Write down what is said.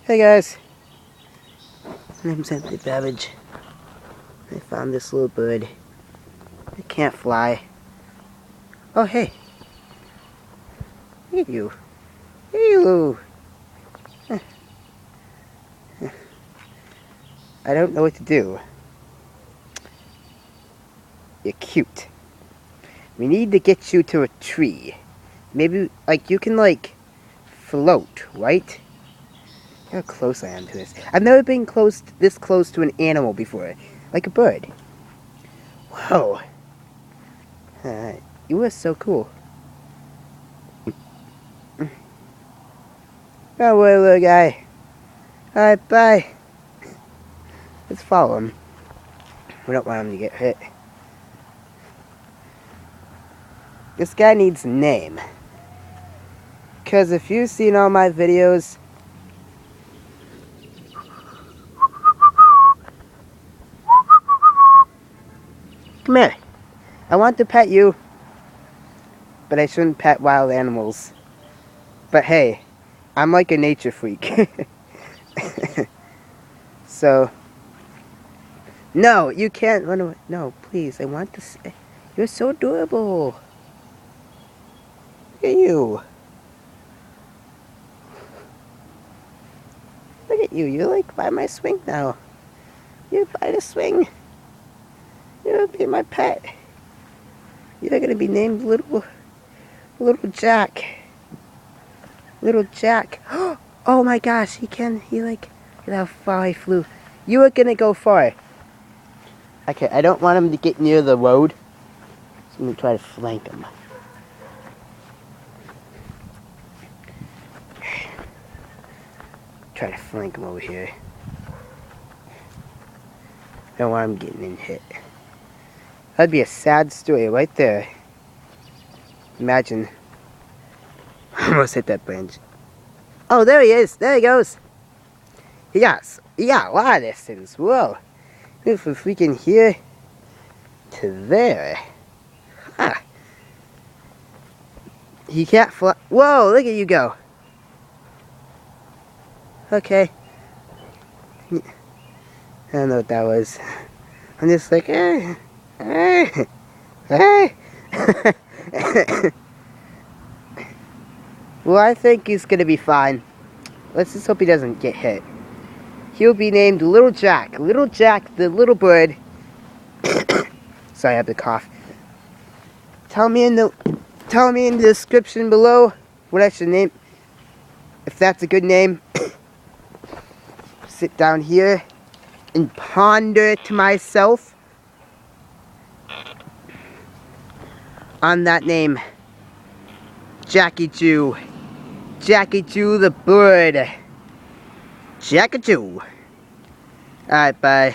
Hey guys, my name's Babbage. I found this little bird. It can't fly. Oh hey, look at you. Hey you. I don't know what to do. You're cute. We need to get you to a tree. Maybe like you can like float, right? Look how close I am to this. I've never been this close to an animal before, like a bird. Whoa. You are so cool. Oh, well, little guy. Alright, bye. Let's follow him. We don't want him to get hit. This guy needs a name. Because if you've seen all my videos, come here. I want to pet you, but I shouldn't pet wild animals. But hey, I'm like a nature freak. So, no, you can't run away. No, please, I want to say, you're so adorable. Look at you. Look at you, you're like by my swing now. You're by the swing. You'll be my pet. You're gonna be named Little Jack. Little Jack. Oh my gosh, he like, look how far he flew. You are gonna go far. Okay, I don't want him to get near the road, so I'm gonna try to flank him. Try to flank him over here. I don't want him getting hit. That'd be a sad story right there. Imagine. I almost hit that branch. Oh, there he is. There he goes. He got a lot of distance. Whoa. If we can here to there. Huh. He can't fly. Whoa, look at you go. Okay. I don't know what that was. I'm just like, eh. Well, I think he's gonna be fine. Let's just hope he doesn't get hit. He'll be named Little Jack. Little Jack, the little bird. Sorry, I have to cough. Tell me in the description below what I should name. If that's a good name. Sit down here and ponder to myself on that name. Jackie Jew. Jackie Jew the bird. Jackie Jew. Alright, bye.